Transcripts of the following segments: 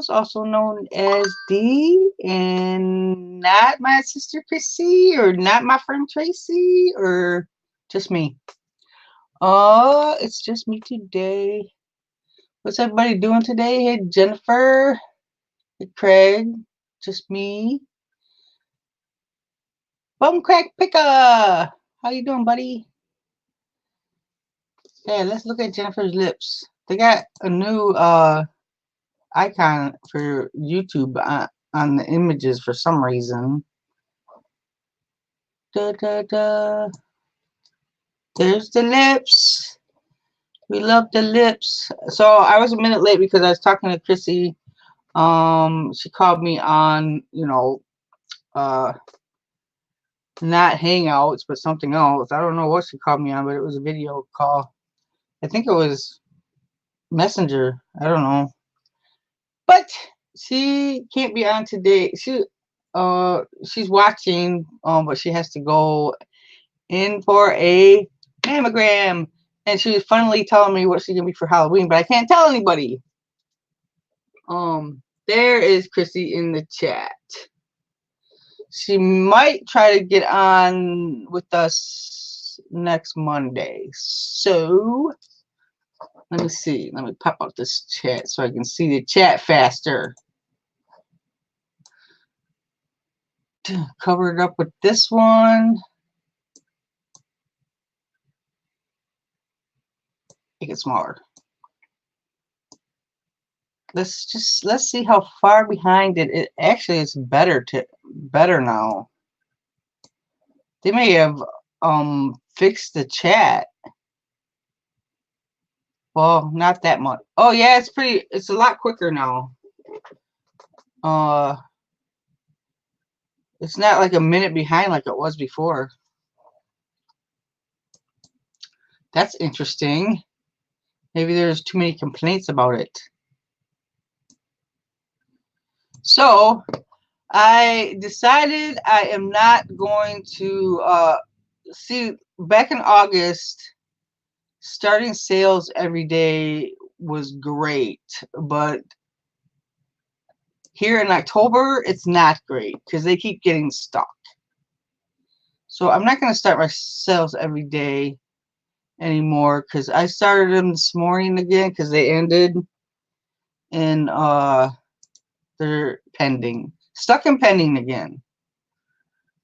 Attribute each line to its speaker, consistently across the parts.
Speaker 1: Particles, also known as D, and not my sister Chrissy, or not my friend Tracy, or just me. It's just me today. What's everybody doing today? Hey, Jennifer. Hey, Craig. Just me. Bum Crack Picker. How you doing, buddy? Yeah, let's look at Jennifer's lips. They got a new icon for YouTube on the images for some reason. Da, da, da. There's the lips. We love the lips. So I was a minute late because I was talking to Chrissy. She called me on, not Hangouts, but something else. I don't know what she called me on, but it was a video call. I think it was Messenger. I don't know. But she can't be on today. She's watching, but she has to go in for a mammogram. And she was funnily telling me what she's gonna be for Halloween, but I can't tell anybody. There is Chrissy in the chat. She might try to get on with us next Monday. So let me see. Let me pop out this chat so I can see the chat faster. Cover it up with this one. Make it smaller. Let's see how far behind it actually is better now. They may have fixed the chat. Well, not that much. Oh yeah, it's a lot quicker now. It's not like a minute behind like it was before. That's interesting. Maybe there's too many complaints about it. So I decided I am not going to see. Back in August, starting sales every day was great, but here in October it's not great because they keep getting stuck. So I'm not going to start my sales every day anymore because I started them this morning again because they ended, and they're pending, stuck in pending again,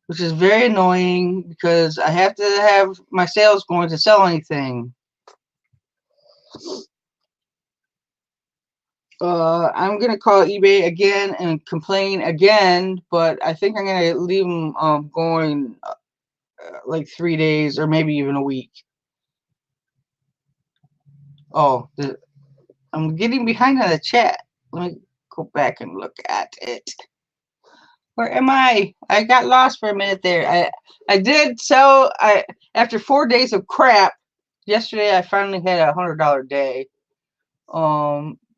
Speaker 1: which is very annoying because I have to have my sales going to sell anything. I'm gonna call eBay again and complain again, but I think I'm gonna leave them going like 3 days or maybe even a week. Oh, I'm getting behind on the chat. Let me go back and look at it. Where am I? I got lost for a minute there. I did sell. After 4 days of crap. Yesterday I finally had a $100 day.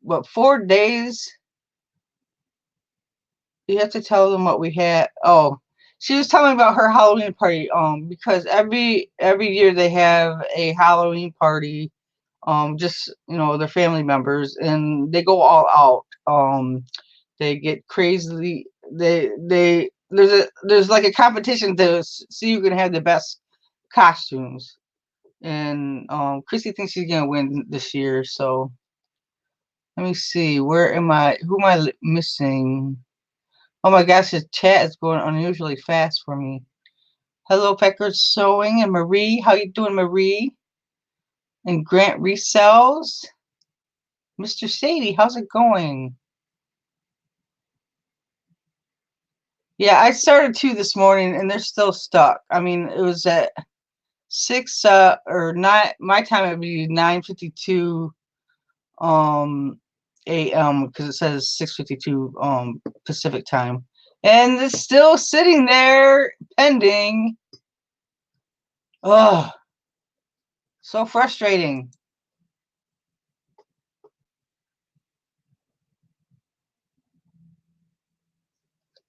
Speaker 1: But 4 days. You have to tell them what we had. Oh, she was telling me about her Halloween party. Because every year they have a Halloween party. Just their family members, and they go all out. They get crazily. There's like a competition to see who can have the best costumes, and Chrissy thinks she's gonna win this year. So let me see. Where am I? Who am I missing? Oh my gosh, the chat is going unusually fast for me. Hello, Pecker Sewing and Marie. How you doing, Marie? And Grant Resells. Mr. Sadie, how's it going? Yeah, I started 2 this morning and they're still stuck. I mean, it was at 6 or 9 my time. It would be 9:52 a.m. because it says 6:52 Pacific time, and it's still sitting there pending. Oh, so frustrating.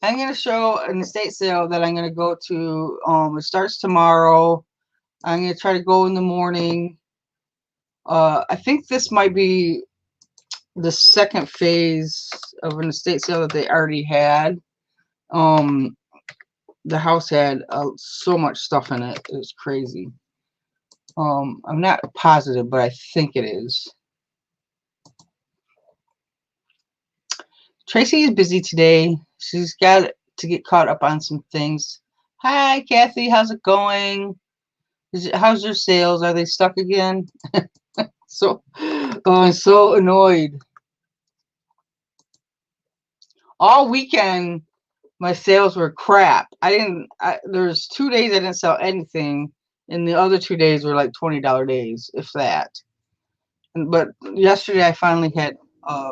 Speaker 1: I'm going to show an estate sale that I'm going to go to. It starts tomorrow. I'm going to try to go in the morning. I think this might be the second phase of an estate sale that they already had. The house had so much stuff in it. It was crazy. I'm not positive, but I think it is. Tracy is busy today. She's got to get caught up on some things. Hi, Kathy. How's it going? How's your sales? Are they stuck again? So, oh, I'm so annoyed. All weekend, my sales were crap. There's 2 days I didn't sell anything, and the other 2 days were like $20 days, if that. But yesterday I finally had a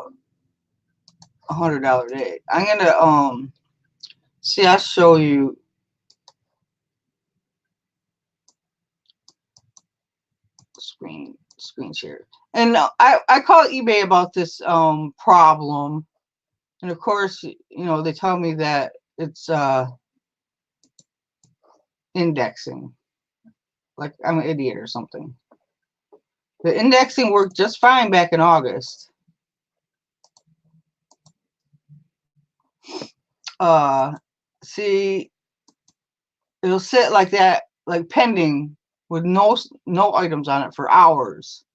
Speaker 1: $100 day. I'm gonna see. I'll show you. Screen share. And I call eBay about this problem, and of course, you know, they tell me that it's indexing, like I'm an idiot or something. The indexing worked just fine back in August. See, it'll sit like that, like pending, with no items on it for hours.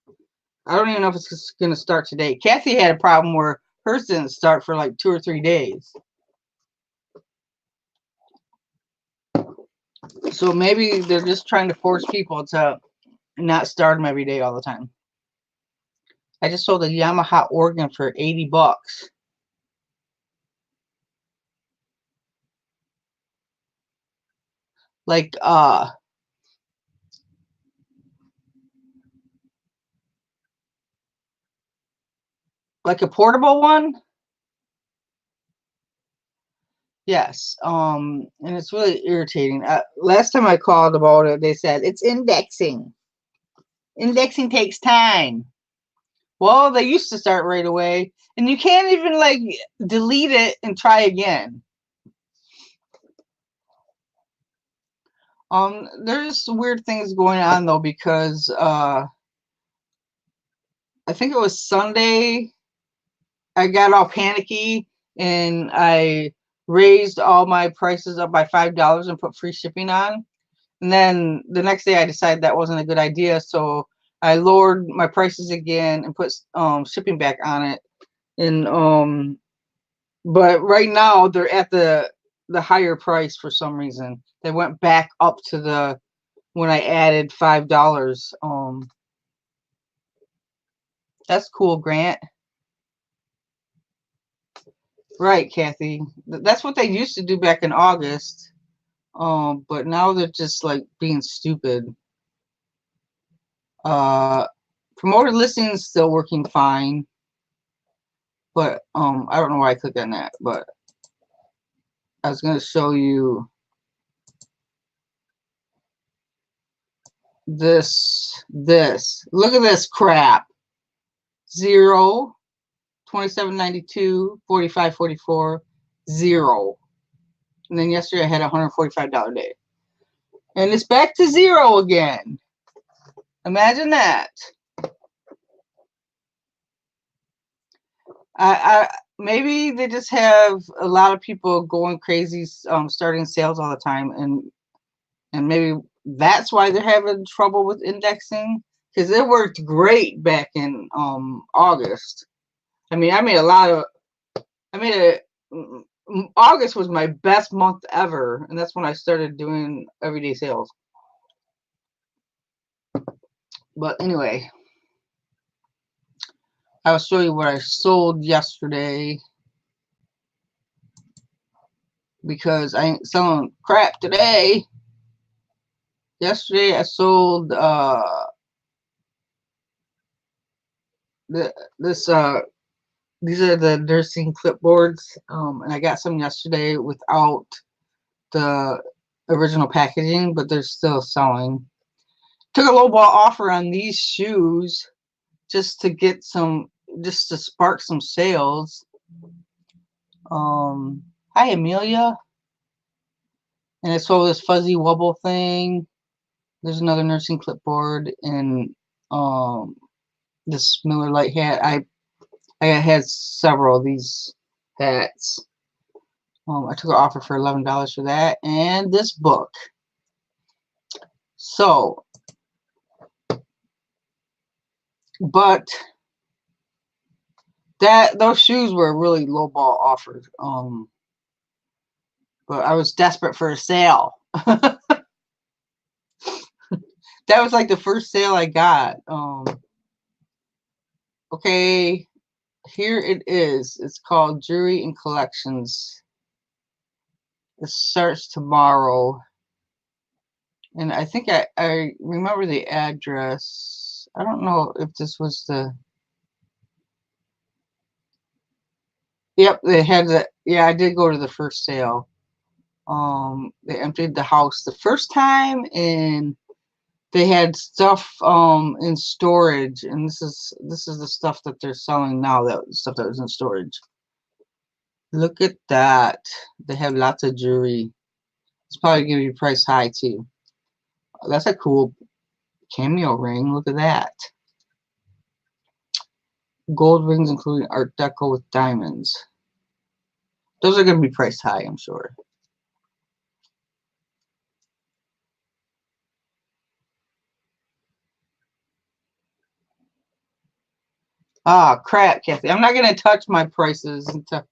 Speaker 1: I don't even know if it's going to start today. Kathy had a problem where hers didn't start for like 2 or 3 days. So maybe they're just trying to force people to not start them every day all the time. I just sold a Yamaha organ for $80. Like a portable one. Yes. And it's really irritating. Last time I called about it, they said it's indexing. Indexing takes time. Well, they used to start right away, and you can't even like delete it and try again. There's some weird things going on though, because I think it was Sunday I got all panicky and I raised all my prices up by $5 and put free shipping on. And then the next day I decided that wasn't a good idea, so I lowered my prices again and put shipping back on it. And but right now they're at the higher price for some reason. They went back up to the when I added $5. That's cool, Grant. Right, Kathy. That's what they used to do back in August. But now they're just like being stupid. Promoted listings still working fine. But I don't know why I clicked on that, but I was gonna show you this. Look at this crap. 0, 27.92, 45.44, 0. And then yesterday I had a $145 day. And it's back to 0 again. Imagine that. Maybe they just have a lot of people going crazy, starting sales all the time, and maybe that's why they're having trouble with indexing, because it worked great back in August. I mean, August was my best month ever, and that's when I started doing everyday sales. But anyway, I'll show you what I sold yesterday, because I ain't selling crap today. Yesterday I sold these are the nursing clipboards, and I got some yesterday without the original packaging, but they're still selling. Took a low ball offer on these shoes just to get just to spark some sales. Hi Amelia. And I sold this fuzzy wobble thing. There's another nursing clipboard, and this Miller Lite hat. I had several of these hats. I took an offer for $11 for that, and this book. So, but those shoes were really low ball offers. But I was desperate for a sale. That was like the first sale I got. Okay, here it is. It's called Jewelry and Collections. It starts tomorrow. And I think I remember the address. I don't know if this was the... Yep, they had the... Yeah, I did go to the first sale. They emptied the house the first time, and they had stuff in storage, and this is the stuff that they're selling now, that stuff that was in storage. Look at that. They have lots of jewelry. It's probably gonna be price high too. That's a cool cameo ring. Look at that. Gold rings including Art Deco with diamonds. Those are gonna be priced high, I'm sure. Ah, crap, Kathy. I'm not gonna touch my prices until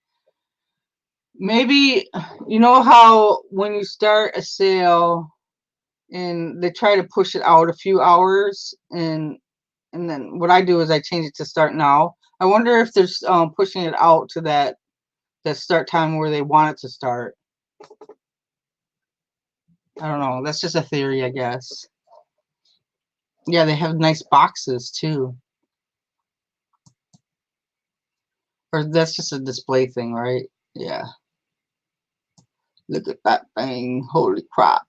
Speaker 1: maybe, you know how when you start a sale and they try to push it out a few hours, and then what I do is I change it to start now. I wonder if they're pushing it out to that start time where they want it to start. I don't know. That's just a theory, I guess. Yeah, they have nice boxes too. Or that's just a display thing, right? Yeah. Look at that thing. Holy crap.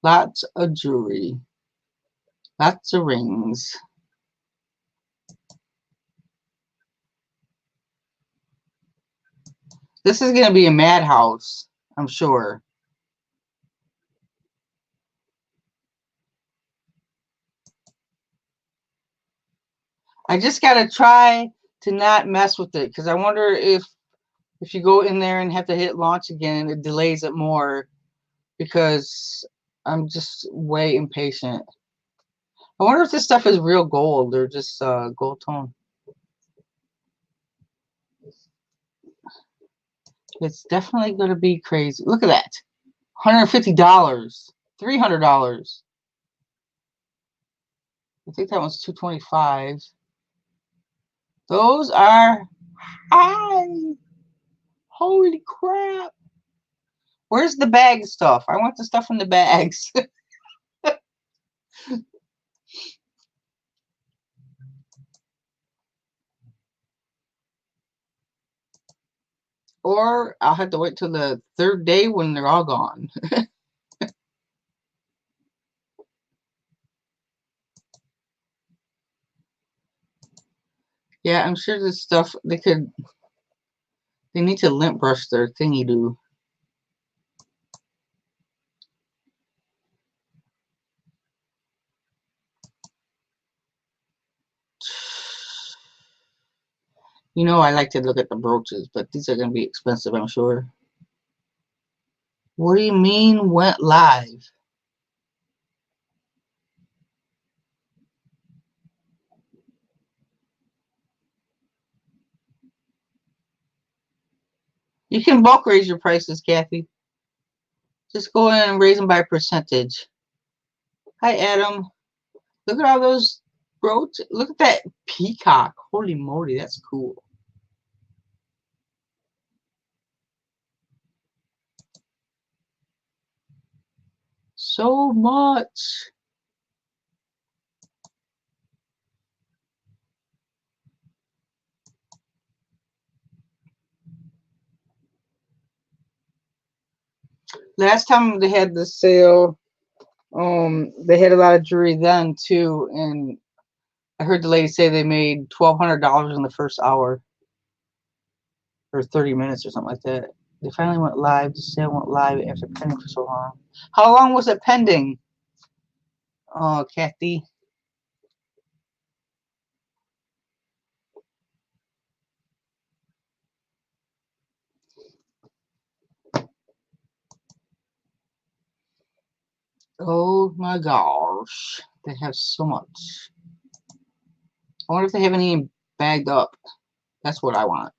Speaker 1: Lots of jewelry. Lots of rings. This is going to be a madhouse, I'm sure. I just got to try to not mess with it, because I wonder if you go in there and have to hit launch again, it delays it more, because I'm just way impatient. I wonder if this stuff is real gold or just gold tone. It's definitely going to be crazy. Look at that. $150. $300. I think that one's $225. Those are high. Holy crap. Where's the bag stuff? I want the stuff in the bags. Or I'll have to wait till the third day when they're all gone. Yeah, I'm sure this stuff, they need to lint brush their thingy do. You know, I like to look at the brooches, but these are going to be expensive, I'm sure. What do you mean went live? You can bulk raise your prices, Kathy. Just go in and raise them by percentage. Hi, Adam. Look at all those brooches. Look at that peacock. Holy moly, that's cool. So much. Last time they had the sale, they had a lot of jewelry then too, and I heard the lady say they made $1,200 in the first hour, or 30 minutes or something like that. They finally went live. The sale went live after pending for so long. How long was it pending? Oh, Kathy. Oh my gosh. They have so much. I wonder if they have any bagged up. That's what I want.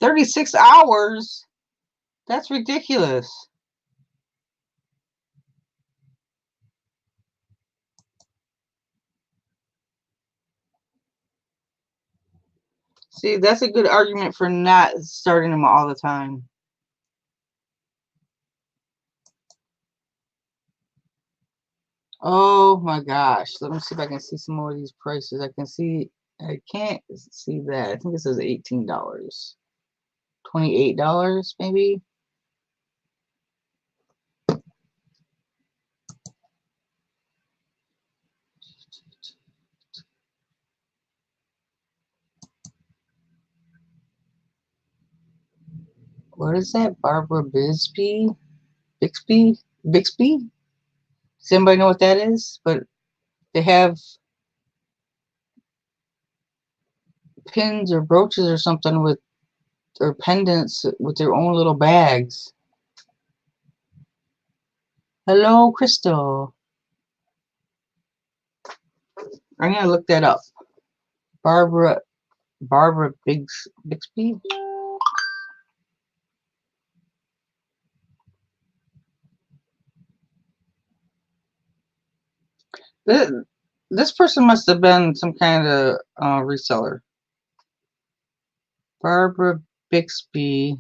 Speaker 1: $36? That's ridiculous. See, that's a good argument for not starting them all the time. Oh my gosh. Let me see if I can see some more of these prices. I can't see that. I think it says $18. $28 maybe? What is that? Barbara Bisbee? Bixby? Bixby? Does anybody know what that is? But they have pins or brooches or something with, or pendants with their own little bags. Hello, Crystal. I'm gonna look that up. Barbara Bixby. This, this person must have been some kind of reseller. Barbara Bixby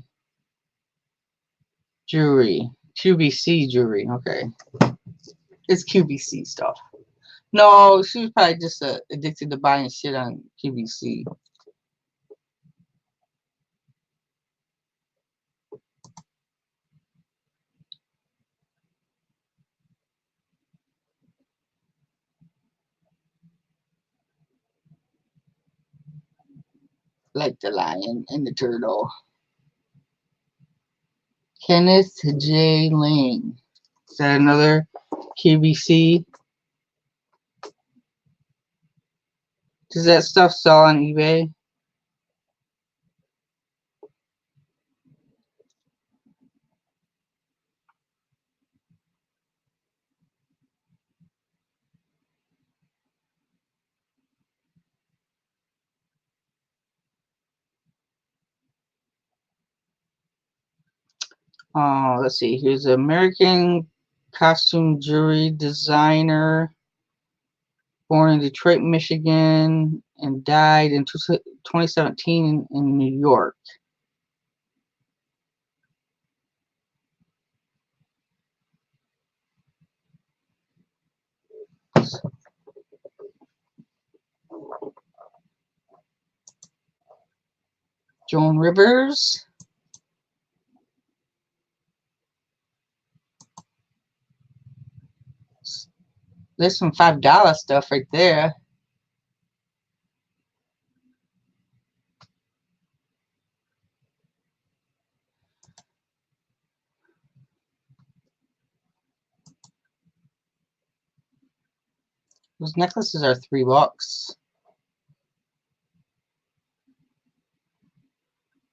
Speaker 1: Jewelry. QVC Jewelry. Okay. It's QVC stuff. No, she was probably just addicted to buying shit on QVC. Like the lion and the turtle. Kenneth J. Lang. Is that another QVC? Does that stuff sell on eBay? Let's see. Here's an American costume jewelry designer, born in Detroit, Michigan, and died in 2017 in New York. Joan Rivers. There's some $5 stuff right there. Those necklaces are $3.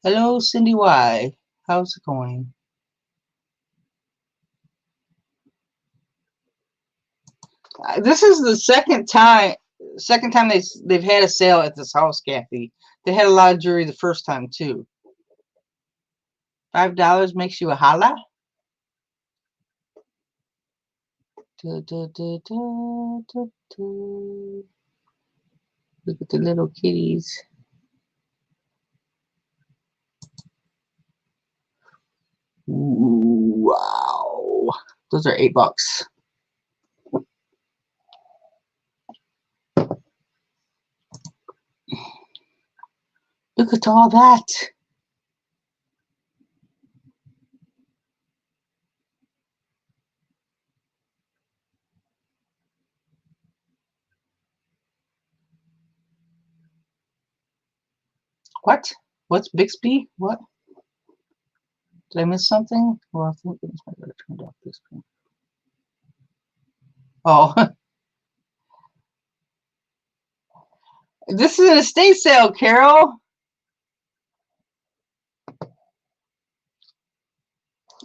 Speaker 1: Hello, Cindy Y. How's it going? This is the second time they've had a sale at this house, Kathy. They had a lot of jewelry the first time too. $5 makes you a holla. Da, da, da, da, da, da. Look at the little kitties. Ooh, wow. Those are $8. Look at all that. What? What's Bixby? What? Did I miss something? Well, I think it's my turned off this screen. Oh, This is an estate sale, Carol.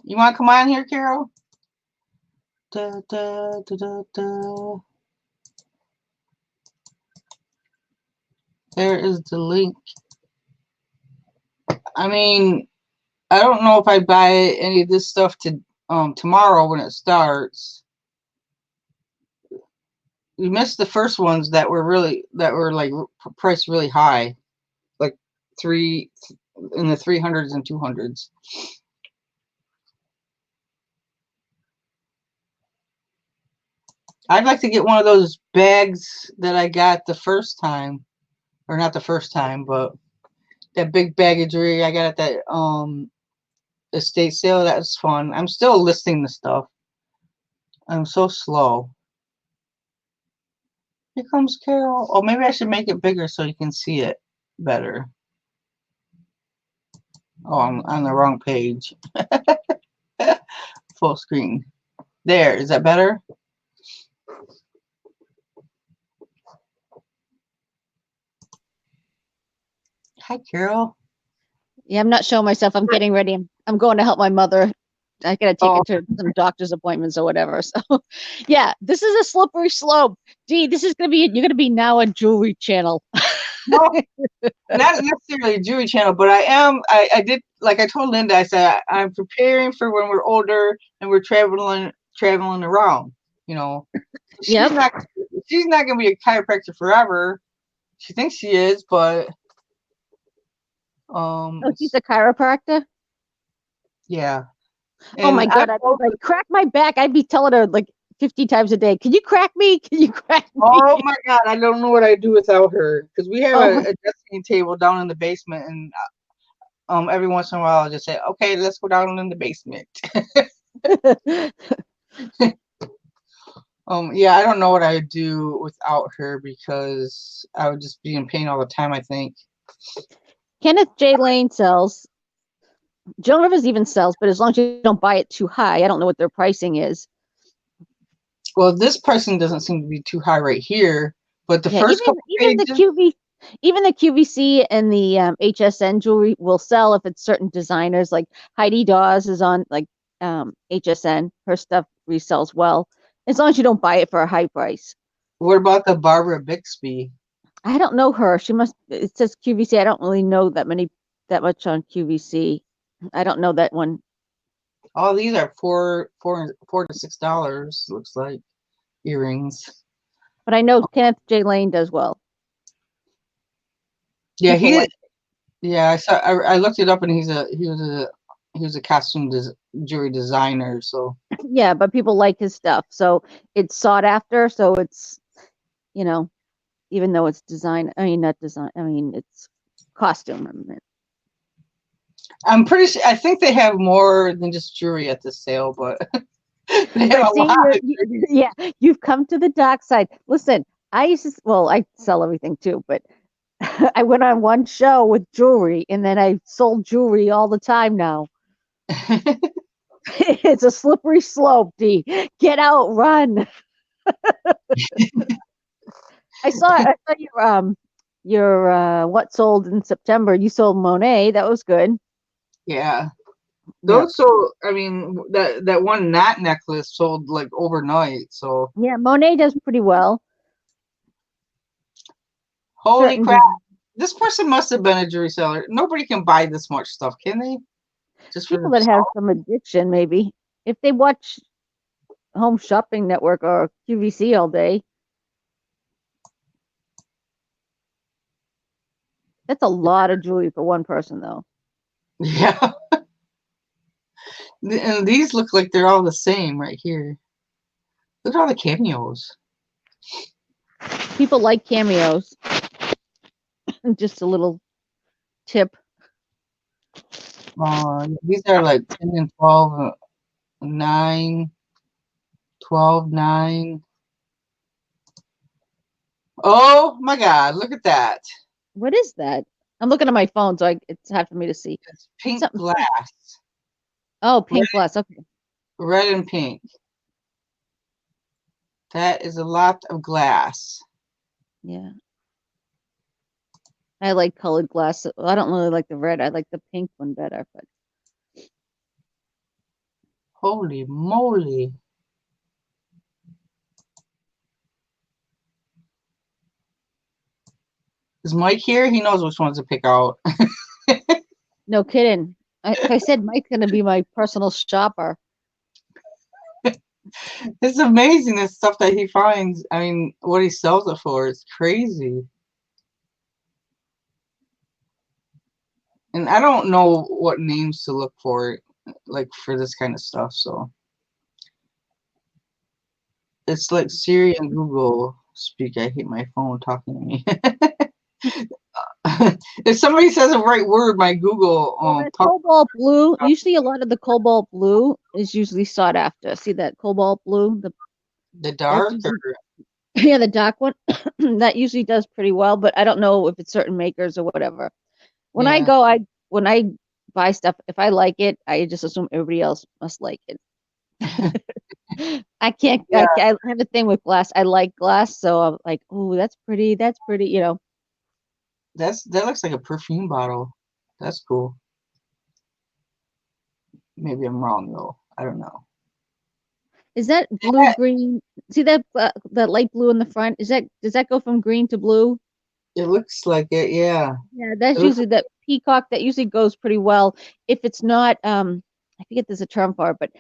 Speaker 1: You want to come on here, Carol? Da, da, da, da, da. There is the link. I mean, I don't know if I buy any of this stuff to tomorrow when it starts. We missed the first ones that were like priced really high, like in the 300s and 200s. I'd like to get one of those bags that I got the first time, or not the first time, but that big bag of jewelry I got at that estate sale. That was fun. I'm still listing the stuff. I'm so slow. Here comes Carol. Oh, maybe I should make it bigger so you can see it better. Oh, I'm on the wrong page. Full screen. There, is that better? Hi, Carol.
Speaker 2: Yeah, I'm not showing myself. I'm getting ready. I'm going to help my mother. I gotta take her to some doctor's appointments or whatever. So, yeah, this is a slippery slope. Dee, this is gonna be you're gonna be now a jewelry channel.
Speaker 1: No, not necessarily a jewelry channel, but I did, like I told Linda, I said I'm preparing for when we're older and we're traveling around. You know,
Speaker 2: Yep.
Speaker 1: she's not gonna be a chiropractor forever. She thinks she is, but
Speaker 2: Oh, she's a chiropractor.
Speaker 1: yeah.
Speaker 2: Oh my
Speaker 1: And
Speaker 2: God, I'd be like, crack my back. I'd be telling her like 50 times a day, can you crack me? Can you crack me?
Speaker 1: oh my God, I don't know what I'd do without her, because we have
Speaker 2: Oh
Speaker 1: a dressing table down in the basement, and every once in a while I'll just say, okay, let's go down in the basement. Yeah, I don't know what I'd do without her, because I would just be in pain all the time, I think.
Speaker 2: Kenneth J. Lane sells. Joan Rivers even sells, but as long as you don't buy it too high, I don't know what their pricing is.
Speaker 1: Well, this person doesn't seem to be too high right here, but the
Speaker 2: Yeah,
Speaker 1: first couple
Speaker 2: even
Speaker 1: pages,
Speaker 2: even the QVC and the HSN jewelry will sell if it's certain designers. Like Heidi Dawes is on like HSN. Her stuff resells well, as long as you don't buy it for a high price.
Speaker 1: what about the Barbara Bixby?
Speaker 2: I don't know her. She must. It says QVC. I don't really know that much on QVC. I don't know that one.
Speaker 1: All these are $4 to $6, looks like, earrings.
Speaker 2: But I know Kenneth J. Lane does well.
Speaker 1: Yeah,
Speaker 2: People like.
Speaker 1: yeah, I saw. I looked it up, and he was a costume jewelry designer. So
Speaker 2: Yeah, but people like his stuff, so it's sought after. So it's, you know, even though it's design, I mean, not design, I mean, it's costume. I mean,
Speaker 1: I'm pretty sure. I think they have more than just jewelry at the sale, but they have
Speaker 2: but
Speaker 1: a
Speaker 2: see,
Speaker 1: lot.
Speaker 2: yeah, you've come to the dark side. Listen, well, I sell everything too, but I went on one show with jewelry and then I sold jewelry all the time now. It's a slippery slope, D. Get out, run. I saw your what sold in September. You sold Monet. That was good.
Speaker 1: Yeah,
Speaker 2: Yeah.
Speaker 1: those sold. I mean, that one knot necklace sold like overnight. So
Speaker 2: Yeah, Monet does pretty well.
Speaker 1: holy
Speaker 2: Certain
Speaker 1: crap! This person must have been a jewelry seller. Nobody can buy this much stuff, can they? Just for
Speaker 2: people that have some addiction, maybe if they watch Home Shopping Network or QVC all day. That's a lot of jewelry for one person, though.
Speaker 1: yeah. And these look like they're all the same right here. Look at all the cameos.
Speaker 2: People like cameos. Just a little tip.
Speaker 1: These are like 10 and 12, 9, 12, 9. Oh my God, look at that.
Speaker 2: What is that? I'm looking at my phone, so it's hard for me to see.
Speaker 1: It's pink
Speaker 2: Something.
Speaker 1: glass.
Speaker 2: Oh, pink glass. Okay.
Speaker 1: Red and pink. That is a lot of glass.
Speaker 2: Yeah. I like colored glass. I don't really like the red. I like the pink one better, but
Speaker 1: Holy moly. Is Mike here? He knows which ones to pick out.
Speaker 2: no kidding. I said Mike's gonna be my personal shopper.
Speaker 1: It's amazing the stuff that he finds. I mean, what he sells it for is crazy. And I don't know what names to look for, like for this kind of stuff. So it's like Siri and Google speak. I hate my phone talking to me. If somebody says the right word, my Google
Speaker 2: Well, that cobalt blue, usually a lot of the cobalt blue is usually sought after. See that cobalt blue?
Speaker 1: the
Speaker 2: That's
Speaker 1: dark or
Speaker 2: usually, yeah, the dark one. That usually does pretty well, but I don't know if it's certain makers or whatever. When I
Speaker 1: yeah.
Speaker 2: go, when I buy stuff, if I like it, I just assume everybody else must like it. I can't.
Speaker 1: Yeah,
Speaker 2: I have a thing with glass. I like glass, so I'm like, oh, that's pretty. That's pretty. You know,
Speaker 1: that looks like a perfume bottle. That's cool. Maybe I'm wrong though. I don't know.
Speaker 2: is that blue green? See that light blue in the front? Does that go from green to blue?
Speaker 1: It looks like it, yeah.
Speaker 2: Yeah,
Speaker 1: It
Speaker 2: that's
Speaker 1: looks
Speaker 2: usually that peacock. That usually goes pretty well. If it's not, I forget there's a term for it, but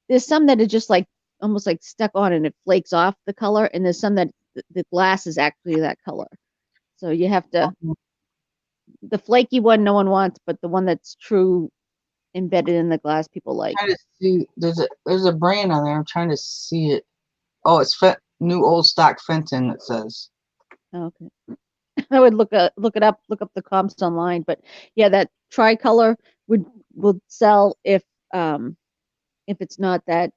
Speaker 2: there's some that are just like almost like stuck on and it flakes off the color, and there's some that the glass is actually that color. So you have to the flaky one no one wants, but the one that's true embedded in the glass people like.
Speaker 1: trying to see. There's a brand on there. I'm trying to see it. Oh, it's new old stock Fenton. It says.
Speaker 2: Okay. I would look it up, look up the comps online, but yeah, that tricolor would sell if it's not that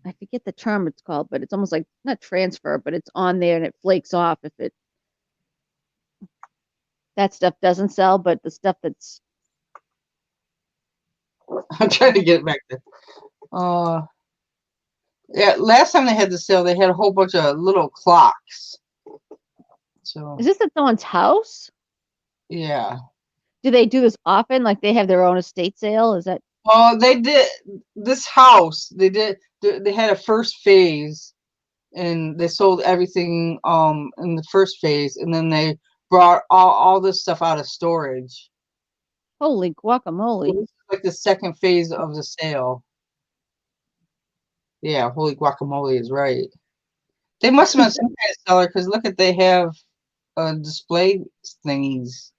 Speaker 2: I forget the term it's called, but it's almost like not transfer, but it's on there and it flakes off if it that stuff doesn't sell, but the stuff that's
Speaker 1: I'm trying to get it back there. Yeah. Last time they had the sale, they had a whole bunch of little clocks. So
Speaker 2: is this at someone's house?
Speaker 1: yeah.
Speaker 2: Do they do this often? Like they have their own estate sale? Is that
Speaker 1: Well, they did this house. They did. They had a first phase, and they sold everything in the first phase, and then they brought all this stuff out of storage.
Speaker 2: holy
Speaker 1: So
Speaker 2: guacamole?
Speaker 1: this is like the second phase of the sale. Yeah, holy guacamole is right. They must have been some kind of seller because look at they have display thingies.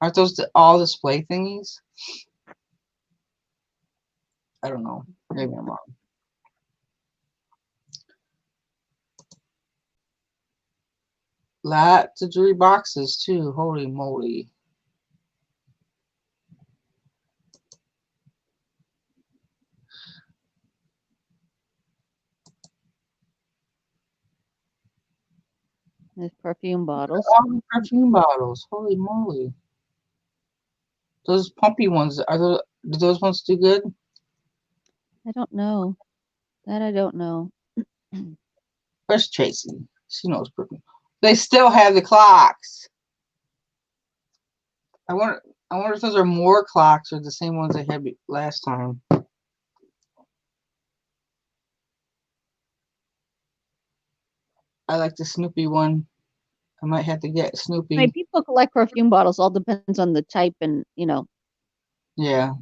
Speaker 1: Aren't those all display thingies? I don't know. Maybe I'm wrong. Lots of jewelry boxes too. Holy moly.
Speaker 2: There's perfume bottles.
Speaker 1: All the perfume bottles. Holy moly. Those pumpy ones, do those ones do good?
Speaker 2: I don't know. That I don't know.
Speaker 1: Where's Tracy? She knows perfume. They still have the clocks. I wonder I wonder if those are more clocks or the same ones they had last time. I like the Snoopy one. I might have to get
Speaker 2: I mean,
Speaker 1: Snoopy.
Speaker 2: people collect perfume bottles. All depends on the type, and
Speaker 1: Yeah.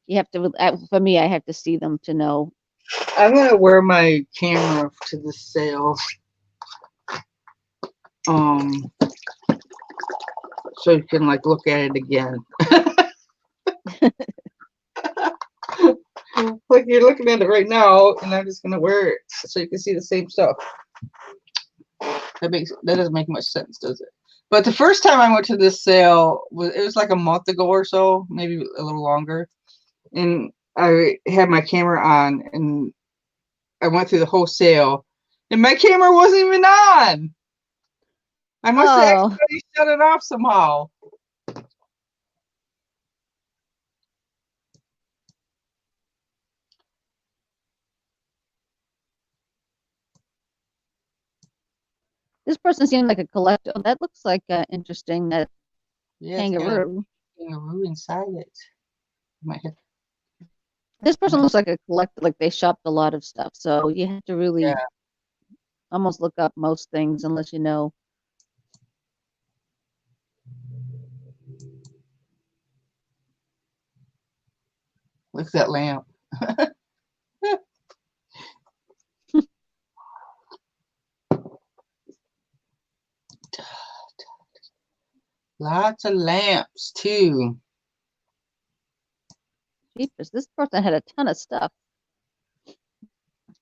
Speaker 2: you have to. For me, I have to see them to know.
Speaker 1: I'm gonna wear my camera to the sale. Um so you can like look at it again. Like you're looking at it right now, and I'm just gonna wear it so you can see the same stuff. That doesn't make much sense, does it? But the first time I went to this sale it was like a month ago or so, maybe a little longer. And I had my camera on and I went through the whole sale and my camera wasn't even on. I must have
Speaker 2: Oh,
Speaker 1: accidentally shut it off somehow.
Speaker 2: This person seemed like a collector. Oh, that looks like interesting. That
Speaker 1: Yeah, it's got a
Speaker 2: kangaroo.
Speaker 1: kangaroo inside it. Might have,
Speaker 2: This person
Speaker 1: might,
Speaker 2: looks like a collector. Like they shopped a lot of stuff. So you have to really
Speaker 1: yeah.
Speaker 2: almost look up most things unless you know.
Speaker 1: Look at that lamp. Lots of lamps too.
Speaker 2: Jeepers, this person had a ton of stuff.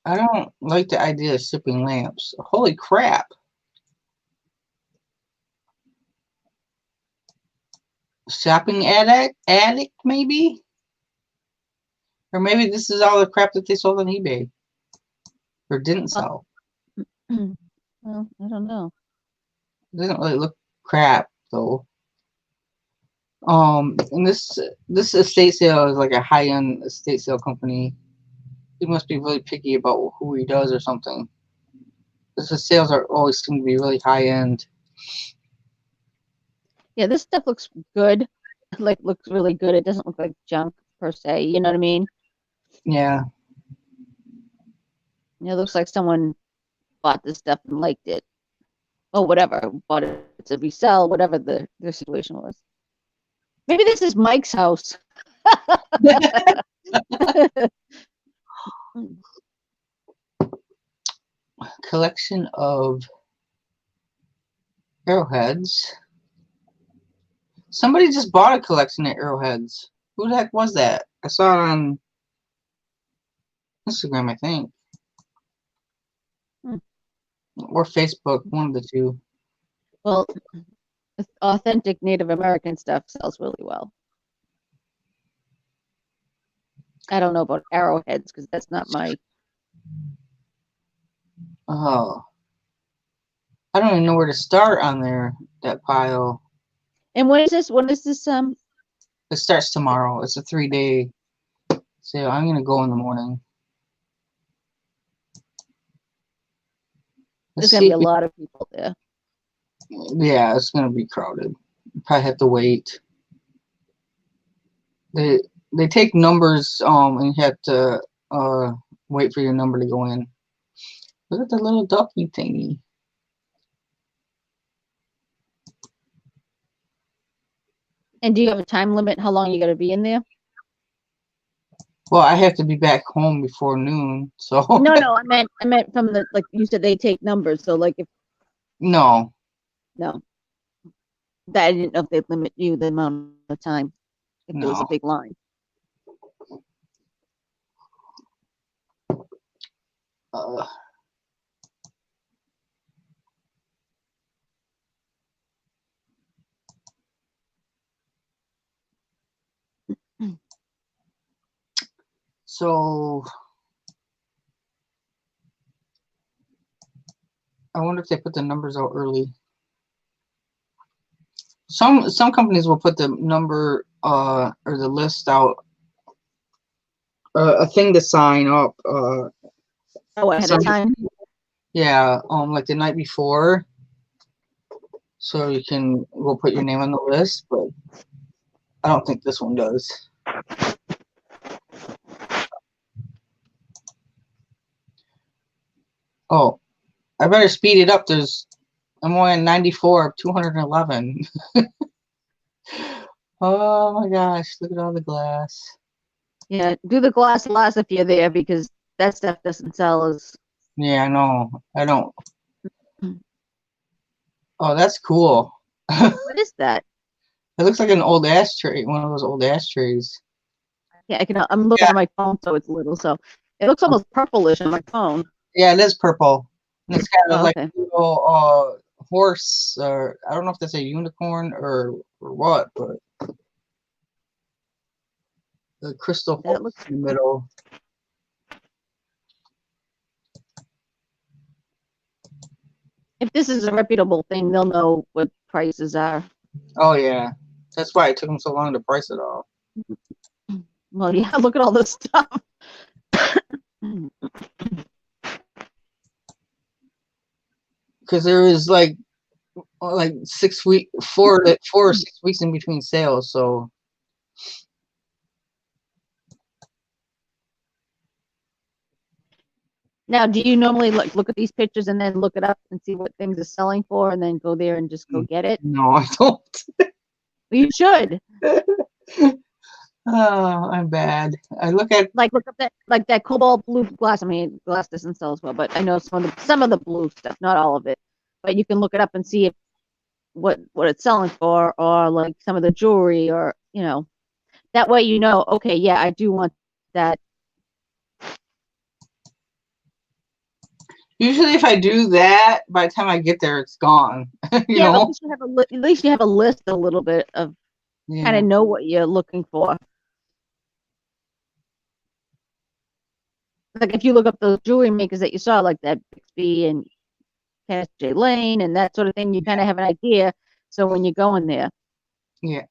Speaker 1: I don't like the idea of shipping lamps. Holy crap. Shopping addict maybe? Or maybe this is all the crap that they sold on eBay. Or didn't sell.
Speaker 2: Well, I don't know.
Speaker 1: It doesn't really look crap though. And this estate sale is like a high-end estate sale company. He must be really picky about who he does or something. Because the sales are always seem to be really high-end.
Speaker 2: Yeah, this stuff looks good. Like looks really good. It doesn't look like junk per se. You know what I mean?
Speaker 1: Yeah.
Speaker 2: It looks like someone bought this stuff and liked it. Oh, whatever. Bought it to resell, whatever their situation was. Maybe this is Mike's house.
Speaker 1: Collection of arrowheads. Somebody just bought a collection of arrowheads. Who the heck was that? I saw it on Instagram, I think. Or Facebook, one of the two.
Speaker 2: Well, authentic Native American stuff sells really well. I don't know about arrowheads because that's not my.
Speaker 1: Oh. I don't even know where to start on there, that pile.
Speaker 2: And when is this? When is this?
Speaker 1: It starts tomorrow. It's a 3-day sale. I'm going to go in the morning.
Speaker 2: There's gonna be a lot of people there.
Speaker 1: Yeah, it's going to be crowded. You probably have to wait. They take numbers and you have to wait for your number to go in. Look at the little ducky thingy.
Speaker 2: And do you have a time limit? How long you got to be in there?
Speaker 1: Well, I have to be back home before noon, so.
Speaker 2: No, I meant from the, like you said, they take numbers. So like if
Speaker 1: No.
Speaker 2: that I didn't know if they'd limit you the amount of time if there was a
Speaker 1: No.
Speaker 2: big line.
Speaker 1: So I wonder if they put the numbers out early. Some companies will put the number or the list out, a thing to sign up.
Speaker 2: Ahead of time.
Speaker 1: Yeah, like the night before, so you can go put your name on the list. But I don't think this one does. Oh, I better speed it up. I'm only at 94 of 211. Oh my gosh, look at all the glass.
Speaker 2: Yeah, do the glass if you're there because that stuff doesn't sell as.
Speaker 1: Yeah, I know. I don't. Oh, that's cool.
Speaker 2: What is that?
Speaker 1: It looks like an old ashtray, one of those old ashtrays.
Speaker 2: Yeah, I'm looking at my phone, so it's little. So it looks almost purplish on my phone.
Speaker 1: Yeah, it is purple. And it's kind of like
Speaker 2: okay.
Speaker 1: a little horse, or I don't know if that's a unicorn or what, but the crystal
Speaker 2: That looks
Speaker 1: in the middle.
Speaker 2: If this is a reputable thing, they'll know what prices are.
Speaker 1: Oh yeah, that's why it took them so long to price it all.
Speaker 2: Well, yeah, look at all this stuff.
Speaker 1: because there was like 6 week, 4 or 6 weeks in between sales. So
Speaker 2: Now, do you normally look at these pictures and then look it up and see what things are selling for, and then go there and just go get it?
Speaker 1: no, I don't.
Speaker 2: You should.
Speaker 1: Oh, I'm bad. I look at
Speaker 2: Look up that cobalt blue glass. I mean, glass doesn't sell as well, but I know some of the blue stuff, not all of it. But you can look it up and see if what it's selling for, or like some of the jewelry, or that way okay, yeah, I do want that.
Speaker 1: usually if I do that, by the time I get there, it's gone. you
Speaker 2: Yeah, but
Speaker 1: know.
Speaker 2: at least you have a list a little bit of kind
Speaker 1: Yeah.
Speaker 2: of know what you're looking for. Like if you look up those jewelry makers that you saw, like that Bixby and Kenneth J. Lane and that sort of thing, you kind of have an idea. So when you go in there,
Speaker 1: Yeah.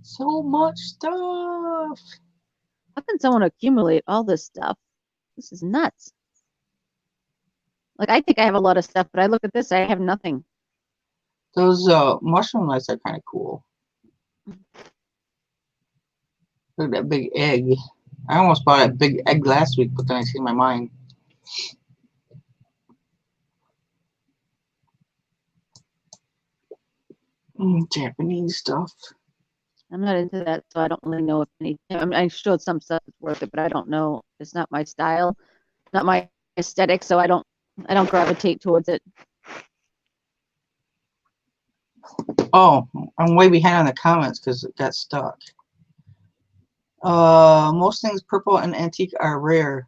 Speaker 1: So much stuff.
Speaker 2: how can someone accumulate all this stuff? This is nuts. Like I think I have a lot of stuff, but I look at this, I have nothing.
Speaker 1: Those mushroom lights are kind of cool. Look at that big egg. I almost bought a big egg last week, but then I changed my mind. Japanese stuff.
Speaker 2: I'm not into that, so I don't really know if any. I mean, I showed some stuff is worth it, but I don't know. It's not my style, not my aesthetic, so I don't gravitate towards it.
Speaker 1: Oh, I'm way behind on the comments because it got stuck. Most things purple and antique are rare.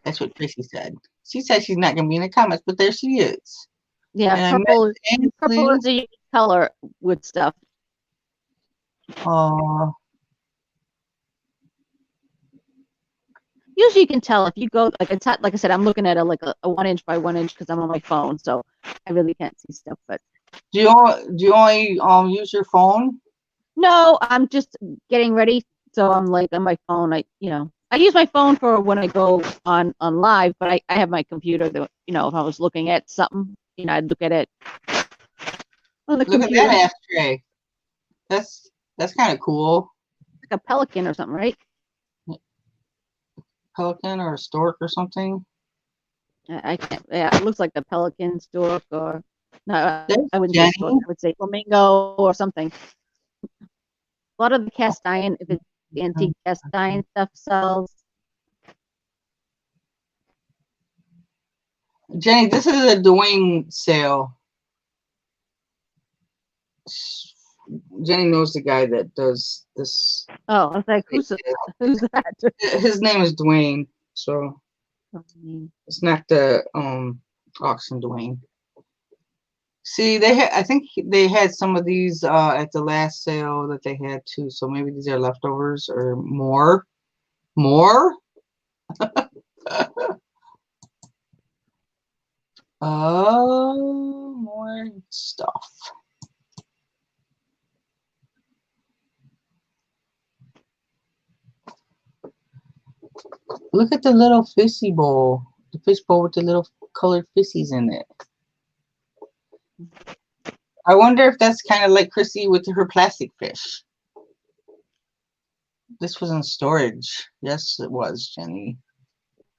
Speaker 1: That's what Tracy said. She said she's not gonna be in the comments, but there she is.
Speaker 2: Yeah,
Speaker 1: And I
Speaker 2: purple
Speaker 1: met
Speaker 2: is a unique color with stuff. Usually you can tell if you go like it's not, like I said, I'm looking at a 1 inch by 1 inch because I'm on my phone, so I really can't see stuff. But
Speaker 1: do you only use your phone?
Speaker 2: no, I'm just getting ready, so I'm like on my phone. I use my phone for when I go on live, but I have my computer that if I was looking at something, I'd look at it on the
Speaker 1: Look at
Speaker 2: computer.
Speaker 1: that ashtray. That's kind of cool.
Speaker 2: Like a pelican or something, right?
Speaker 1: Pelican or a stork or something.
Speaker 2: I can't. Yeah, it looks like a pelican, stork, or no,
Speaker 1: There's
Speaker 2: I wouldn't say
Speaker 1: Jenny.
Speaker 2: stork. I would say flamingo or something. A lot of the cast iron, if it's antique cast iron stuff, sells.
Speaker 1: Jenny, this is a Dwayne sale. Jenny knows the guy that does this.
Speaker 2: Oh, I was like, who's that?
Speaker 1: His name is Dwayne, so it's not the auction Dwayne. See, I think they had some of these at the last sale that they had too. So maybe these are leftovers or more. More? Oh, more stuff. Look at the little fishy bowl. The fish bowl with the little colored fishies in it. I wonder if that's kind of like Chrissy with her plastic fish. This was in storage. Yes, it was, Jenny.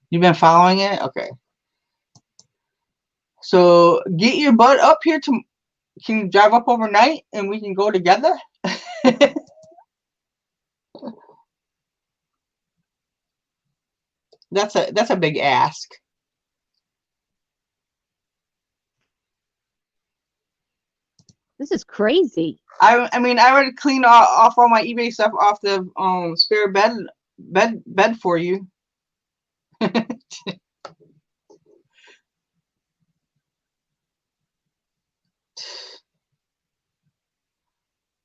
Speaker 1: You've been following it? Okay. So get your butt up here to. Can you drive up overnight and we can go together? That's a big ask.
Speaker 2: This is crazy.
Speaker 1: I mean I already cleaned off all my eBay stuff off the spare bed for you.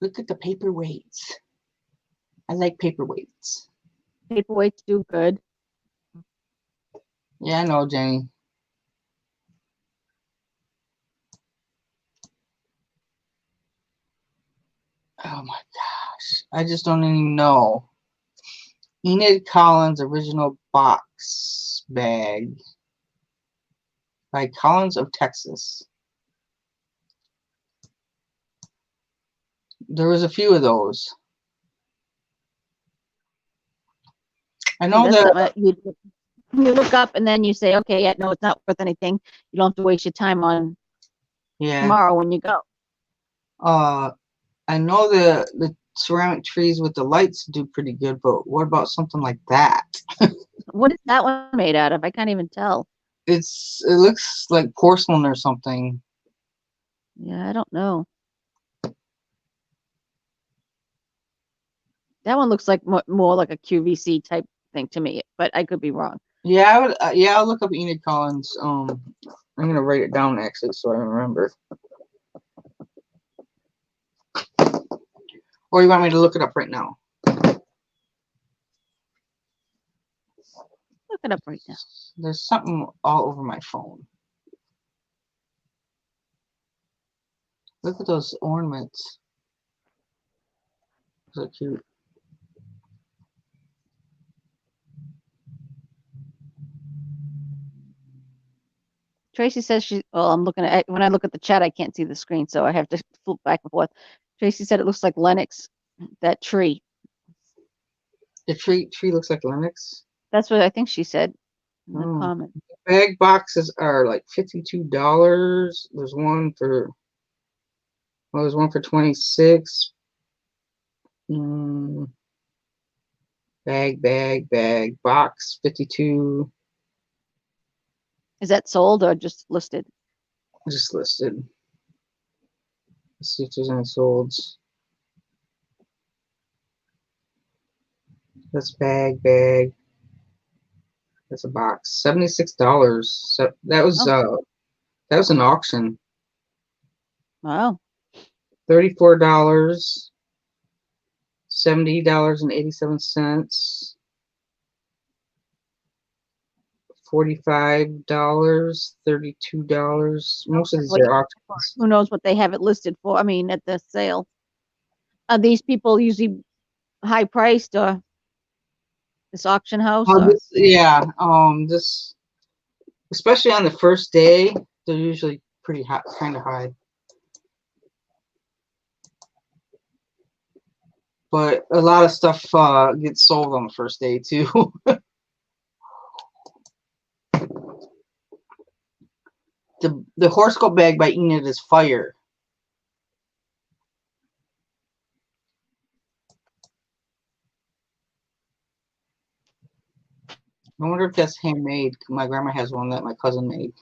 Speaker 1: Look at the paperweights. I like paperweights.
Speaker 2: Paperweights do good.
Speaker 1: Yeah, I know, Jenny. Oh my gosh. I just don't even know. Enid Collins original box bag by Collins of Texas. There was a few of those. I
Speaker 2: See,
Speaker 1: know
Speaker 2: that's
Speaker 1: that.
Speaker 2: something you look up and then you say, okay, yeah, no, it's not worth anything. You don't have to waste your time on
Speaker 1: Yeah.
Speaker 2: tomorrow when you go.
Speaker 1: I know the ceramic trees with the lights do pretty good, but what about something like that?
Speaker 2: What is that one made out of? I can't even tell.
Speaker 1: It looks like porcelain or something.
Speaker 2: Yeah, I don't know. That one looks like more like a QVC type thing to me, but I could be wrong.
Speaker 1: Yeah, I would. Yeah, I'll look up Enid Collins. I'm gonna write it down actually so I remember. Or you want me to look it up right now?
Speaker 2: Look it up right now.
Speaker 1: There's something all over my phone. Look at those ornaments. So cute.
Speaker 2: Tracy says she. Well, I'm looking at when I look at the chat, I can't see the screen, so I have to flip back and forth. Tracy said it looks like Lennox, that tree.
Speaker 1: The tree looks like Linux.
Speaker 2: That's what I think she said in the
Speaker 1: Oh.
Speaker 2: comment.
Speaker 1: Bag boxes are like $52. There's one for 26. Mm, bag box 52.
Speaker 2: Is that sold or just listed?
Speaker 1: Just listed. Let's see if there's any solds. That's bag. That's a box. $76. So that was
Speaker 2: Oh,
Speaker 1: an auction.
Speaker 2: wow.
Speaker 1: $34. $70.87. $45. $32. Most of these
Speaker 2: What
Speaker 1: are auctions.
Speaker 2: who knows what they have it listed for? I mean, at the sale. Are these people usually high priced or this auction house or?
Speaker 1: This especially on the first day, they're usually pretty high, kind of high. But a lot of stuff gets sold on the first day too. The horoscope bag by Enid is fire. I wonder if that's handmade. My grandma has one that my cousin made.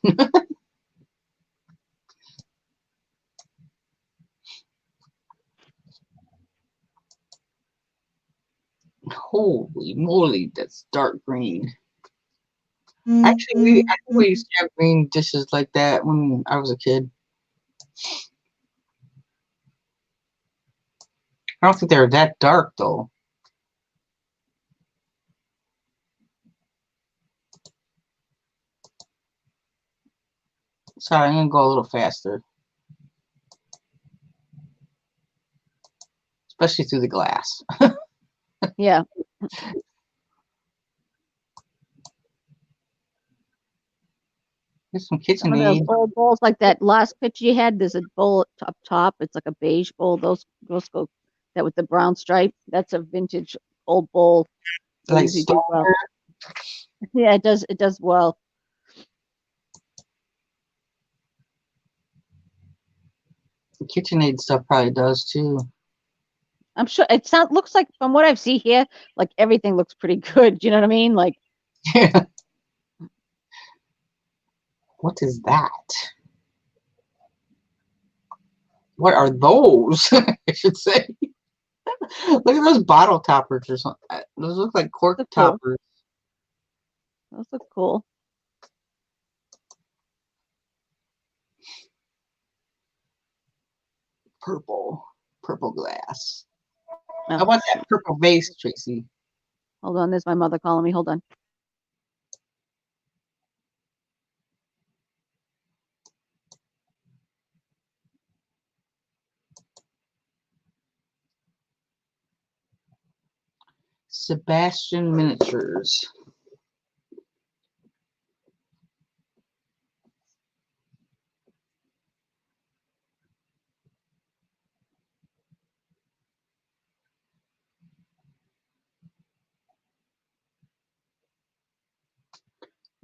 Speaker 1: Holy moly, that's dark green. Actually, I think we used to have green dishes like that when I was a kid. I don't think they were that dark though. Sorry, I'm gonna go a little faster, especially through the glass.
Speaker 2: Yeah.
Speaker 1: There's some
Speaker 2: Some of those
Speaker 1: KitchenAid.
Speaker 2: old bowls, like that last picture you had, there's a bowl up top. It's like a beige bowl. Those go that with the brown stripe. That's a vintage old bowl. They
Speaker 1: Like
Speaker 2: usually do well.
Speaker 1: stoneware.
Speaker 2: Yeah, it does. It does well.
Speaker 1: KitchenAid stuff probably does too.
Speaker 2: I'm sure it sounds looks like from what I've seen here, like everything looks pretty good. You know what I mean? Like
Speaker 1: What is that? What are those? I should say. Look at those bottle toppers or something. Those look like cork
Speaker 2: look cool.
Speaker 1: toppers.
Speaker 2: Those look cool.
Speaker 1: Purple glass.
Speaker 2: Oh,
Speaker 1: How about that purple vase, Tracy?
Speaker 2: hold on. There's my mother calling me. Hold on.
Speaker 1: Sebastian Miniatures.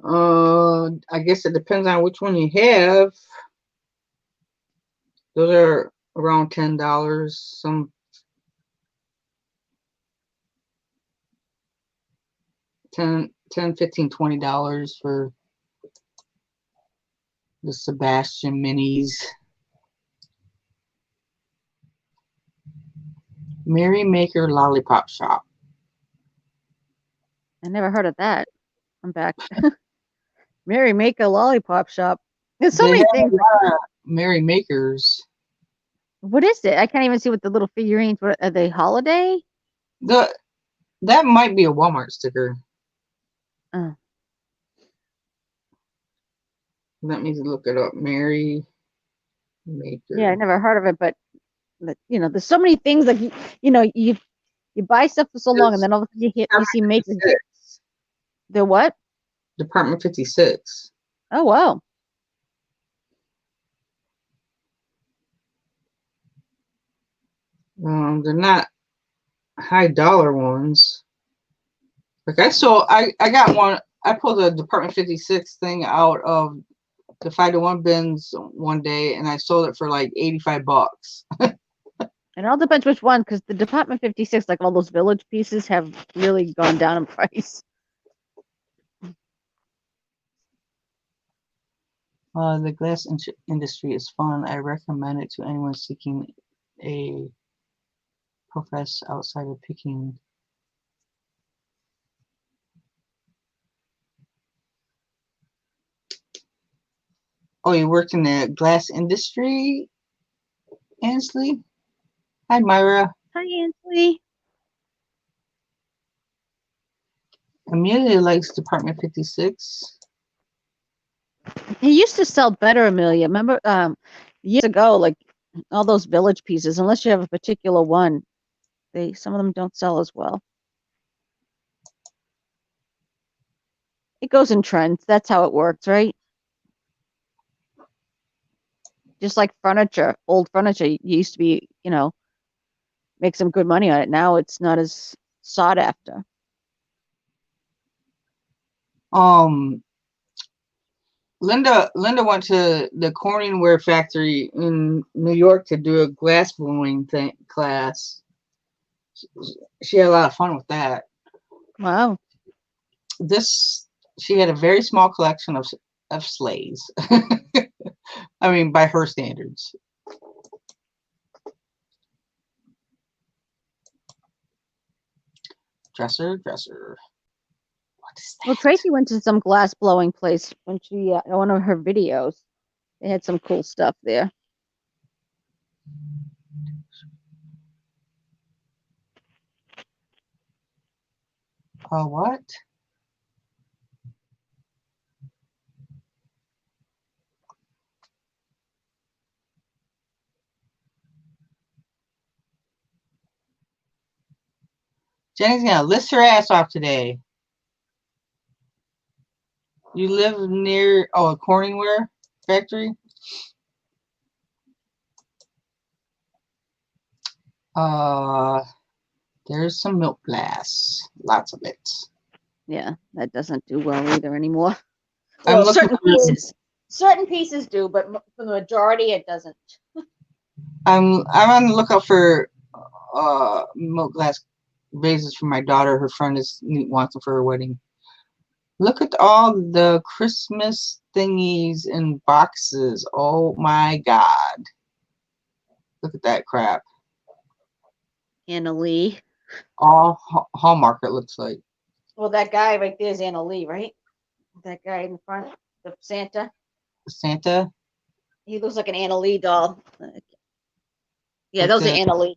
Speaker 1: I guess it depends on which one you have. Those are around $10. Some 10, $15, $20 for the Sebastian minis. Mary Maker Lollipop Shop.
Speaker 2: I never heard of that. I'm back. Mary Maker Lollipop Shop. There's so
Speaker 1: They
Speaker 2: many
Speaker 1: have
Speaker 2: things.
Speaker 1: a lot of Mary Makers.
Speaker 2: What is it? I can't even see what the little figurines. What are they? Holiday?
Speaker 1: That might be a Walmart sticker.
Speaker 2: Oh.
Speaker 1: Let me look it up. Mary Maker.
Speaker 2: Yeah, I never heard of it, but you know, there's so many things like you buy stuff for so long, and then all of a sudden you see makers. They're what?
Speaker 1: Department 56.
Speaker 2: Oh wow.
Speaker 1: They're not high dollar ones. Like I got one. I pulled a Department 56 thing out of the 5-to-1 bins one day, and I sold it for like $85.
Speaker 2: It all depends which one, because the Department 56, like all those village pieces, have really gone down in price.
Speaker 1: The glass industry is fun. I recommend it to anyone seeking a profess outside of picking. Oh, you work in the glass industry, Ansley? Hi, Myra.
Speaker 2: Hi, Ansley.
Speaker 1: Amelia likes Department 56.
Speaker 2: He used to sell better, Amelia. Remember, years ago, like all those village pieces, unless you have a particular one, some of them don't sell as well. It goes in trends. That's how it works, right? Just like furniture, old furniture used to be, make some good money on it. Now it's not as sought after.
Speaker 1: Linda went to the Corningware factory in New York to do a glass blowing class. She had a lot of fun with that.
Speaker 2: Wow.
Speaker 1: She had a very small collection of sleighs. I mean, by her standards. Dresser. What is that?
Speaker 2: Well, Tracy went to some glass blowing place when she one of her videos. They had some cool stuff there.
Speaker 1: What? Jenny's gonna list her ass off today. You live near a Corningware factory? There's some milk glass. Lots of it.
Speaker 2: Yeah, that doesn't do well either anymore. Well, certain pieces do, but for the majority, it doesn't.
Speaker 1: I'm on the lookout for milk glass vases for my daughter. Her friend wants them for her wedding. Look at all the Christmas thingies in boxes. Oh my God. Look at that crap.
Speaker 2: Anna Lee.
Speaker 1: All Hallmark, it looks like.
Speaker 2: Well, that guy right there is Anna Lee, right? That guy in the front, the Santa.
Speaker 1: Santa?
Speaker 2: He looks like an Anna Lee doll. Yeah, those are Anna Lee.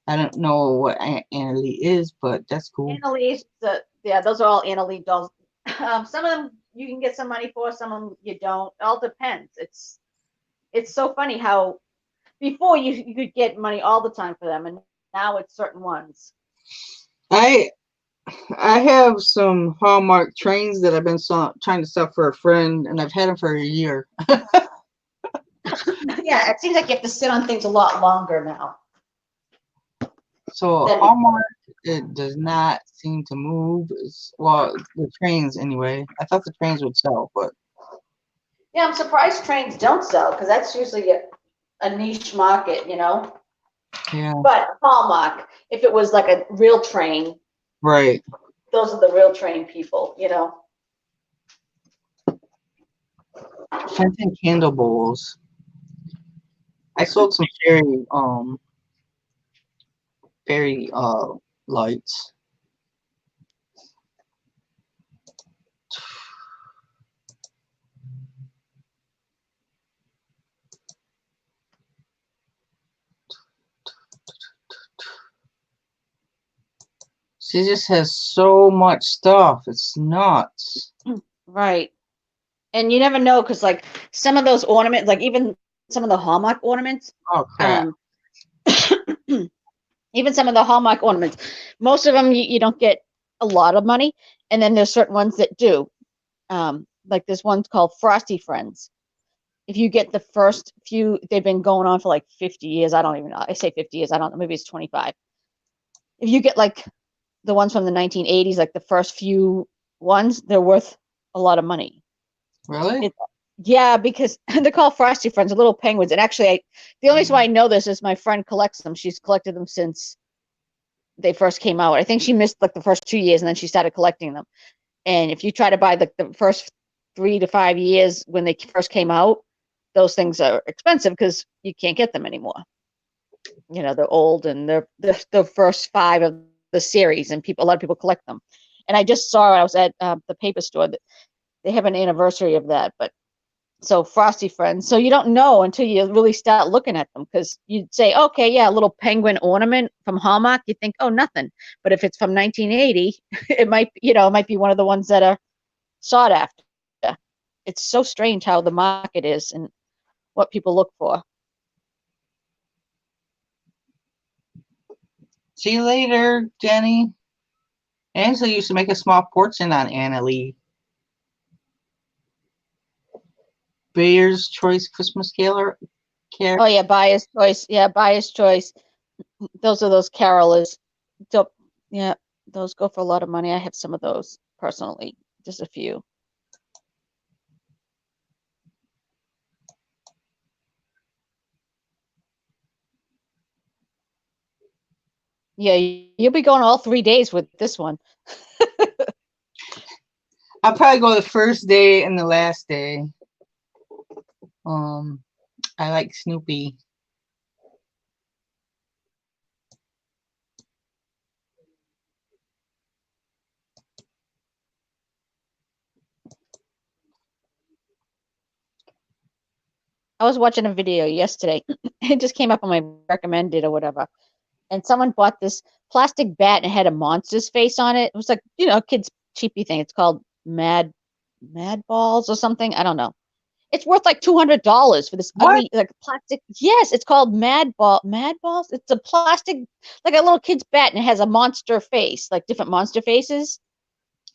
Speaker 1: I don't know what Anna Lee is, but that's cool.
Speaker 2: Anna Lee's, those are all Anna Lee dolls. Some of them you can get some money for, some of them you don't. It all depends. It's so funny how before you could get money all the time for them, and now it's certain ones.
Speaker 1: I have some Hallmark trains that I've been trying to sell for a friend, and I've had them for a year.
Speaker 2: Yeah, it seems like you have to sit on things a lot longer now.
Speaker 1: So Hallmark, it does not seem to move. Well, the trains anyway. I thought the trains would sell, but
Speaker 2: Yeah, I'm surprised trains don't sell because that's usually a niche market, you know.
Speaker 1: yeah,
Speaker 2: But Hallmark, if it was like a real train,
Speaker 1: right.
Speaker 2: those are the real train people, you know.
Speaker 1: Fenton candle bowls. I sold some fairy lights. She just has so much stuff. It's nuts.
Speaker 2: Right. And you never know because like some of those ornaments, like even some of the Hallmark ornaments,
Speaker 1: Oh crap.
Speaker 2: even some of the Hallmark ornaments, most of them you don't get a lot of money, and then there's certain ones that do. Like this one's called Frosty Friends. If you get the first few, they've been going on for like 50 years. I don't even know. I say 50 years. I don't know. Maybe it's 25. If you get like the ones from the 1980s, like the first few ones, they're worth a lot of money.
Speaker 1: Really?
Speaker 2: Yeah, because they're called Frosty Friends, little penguins. And actually, the only reason why I know this is my friend collects them. She's collected them since they first came out. I think she missed like the first 2 years and then she started collecting them. And if you try to buy the first 3 to 5 years when they first came out, those things are expensive because you can't get them anymore. You know, they're old and they're the first five of the series, and a lot of people collect them. And I just saw, I was at the paper store that they have an anniversary of that. But so Frosty Friends, so you don't know until you really start looking at them, because you'd say, okay, yeah, a little penguin ornament from Hallmark, you think, oh, nothing. But if it's from 1980, it might be one of the ones that are sought after. It's so strange how the market is and what people look for.
Speaker 1: See you later, Jenny. Angela used to make a small fortune on Anna Lee. Bayer's Choice Christmas Carol.
Speaker 2: Oh yeah, Bias Choice. Yeah, Bias Choice. Those are those carolers. Yeah, those go for a lot of money. I have some of those personally, just a few. Yeah, you'll be going all 3 days with this one.
Speaker 1: I'll probably go the first day and the last day. I like Snoopy.
Speaker 2: I was watching a video yesterday. It just came up on my recommended or whatever. And someone bought this plastic bat and it had a monster's face on it. It was like, a kid's cheapy thing. It's called Mad Balls or something. I don't know. It's worth like $200 for this
Speaker 1: What?
Speaker 2: ugly like plastic. Yes, it's called Mad Balls. It's a plastic, like a little kid's bat, and it has a monster face, like different monster faces.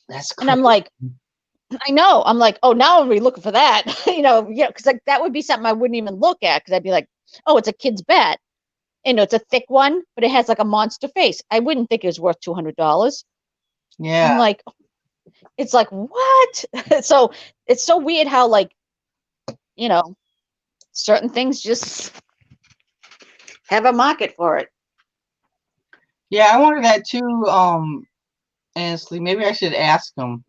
Speaker 1: That's
Speaker 2: And
Speaker 1: crazy.
Speaker 2: I'm like, I know. I'm like, oh, now I'm really looking for that. Because like that would be something I wouldn't even look at, because I'd be like, oh, it's a kid's bat. And it's a thick one, but it has like a monster face. I wouldn't think it was worth $200.
Speaker 1: Yeah.
Speaker 2: I'm like, it's like what? So it's so weird how like, you know, certain things just have a market for it.
Speaker 1: Yeah, I wonder that too, honestly. Maybe I should ask him.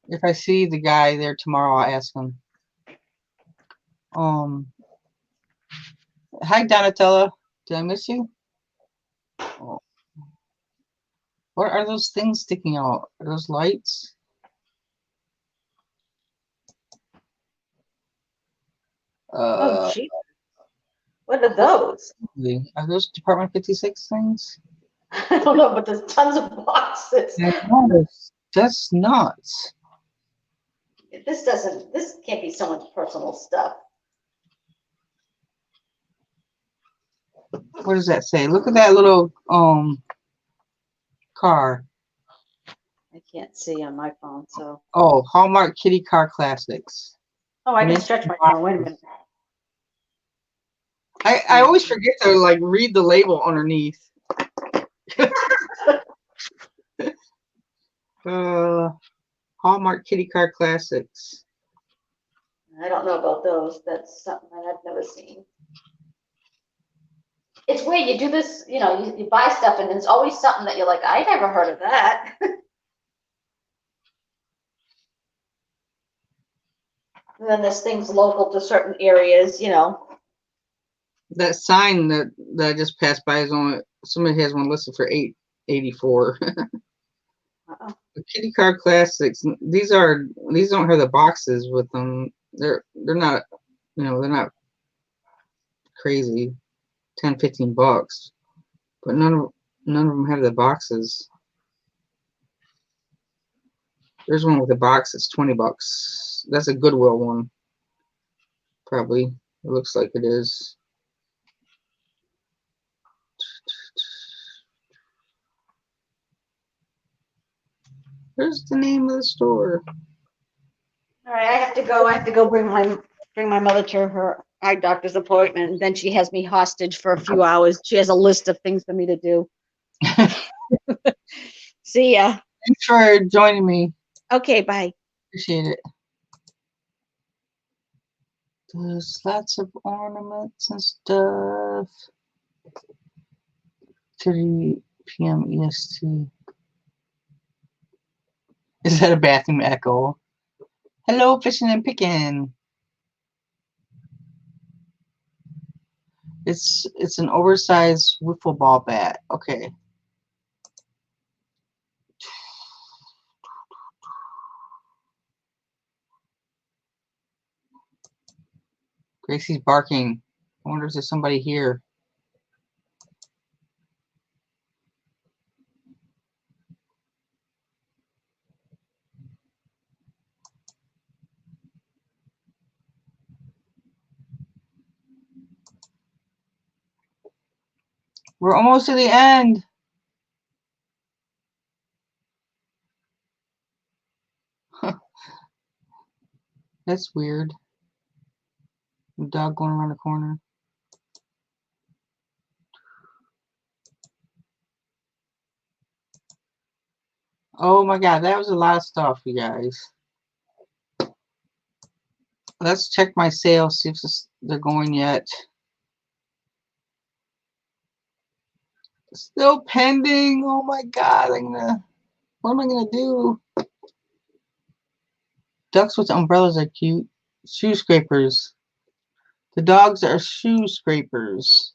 Speaker 1: If I see the guy there tomorrow, I'll ask him. Hi Donatella. Did I miss you? Oh. What are those things sticking out? Are those lights?
Speaker 2: Oh, gee. What are those?
Speaker 1: Are those Department 56 things?
Speaker 2: I don't know, but there's tons of boxes.
Speaker 1: Yeah, no, that's nuts.
Speaker 2: This can't be someone's personal stuff.
Speaker 1: What does that say? Look at that little car?
Speaker 2: I can't see on my phone, so.
Speaker 1: Oh, Hallmark Kitty Car Classics.
Speaker 2: Oh, I can
Speaker 1: Mint
Speaker 2: stretch my
Speaker 1: box.
Speaker 2: phone. Wait a minute.
Speaker 1: I always forget to like read the label underneath. Hallmark Kitty Car Classics.
Speaker 2: I don't know about those. That's something that I've never seen. It's weird. You do this, you know, you buy stuff and it's always something that you're like, I never heard of that. And then there's things local to certain areas, you know.
Speaker 1: That sign that I just passed by is on. Somebody has one listed for $8.84. The Kitty Car Classics. These don't have the boxes with them. They're not, you know, they're not crazy. $10-15, but none of them have the boxes. There's one with a box. It's $20. That's a Goodwill one. Probably. It looks like it is. There's the name of the store.
Speaker 2: All right, I have to go. I have to go bring my mother to her eye doctor's appointment. And then she has me hostage for a few hours. She has a list of things for me to do. See ya.
Speaker 1: Thanks for joining me.
Speaker 2: Okay, bye.
Speaker 1: Appreciate it. There's lots of ornaments and stuff. 3 p.m. EST. Is that a bathroom echo? Hello, fishing and picking. It's an oversized wiffle ball bat. Okay. Gracie's barking. I wonder if there's somebody here. We're almost to the end. That's weird. The dog going around the corner. Oh my god, that was a lot of stuff, you guys. Let's check my sales, see if they're going yet. Still pending. Oh my god, what am I gonna do? Ducks with umbrellas are cute. Shoe scrapers. The dogs are shoe scrapers.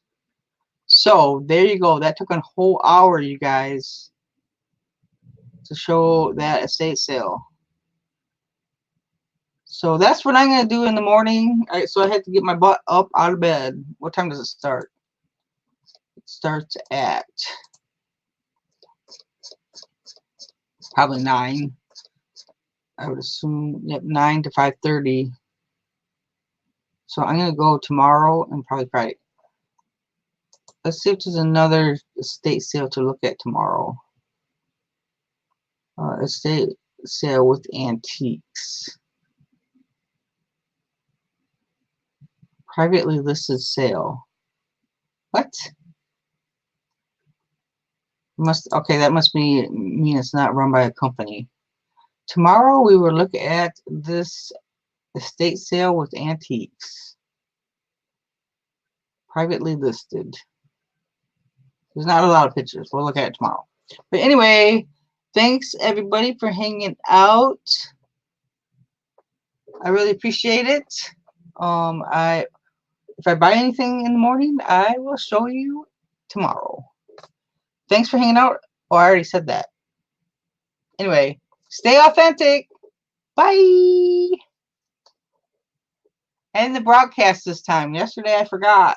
Speaker 1: So there you go. That took a whole hour, you guys, to show that estate sale. So that's what I'm gonna do in the morning. So I had to get my butt up out of bed. What time does it start? It starts at probably 9. I would assume, yep, 9 to 5:30. So I'm gonna go tomorrow and probably Friday. Let's see if there's another estate sale to look at tomorrow. Estate sale with antiques. Privately listed sale. What? Okay, that must mean it's not run by a company. Tomorrow we will look at this estate sale with antiques. Privately listed. There's not a lot of pictures. We'll look at it tomorrow. But anyway, thanks everybody for hanging out. I really appreciate it. If I buy anything in the morning, I will show you tomorrow. Thanks for hanging out. Oh, I already said that. Anyway, stay authentic. Bye. And the broadcast this time. Yesterday I forgot.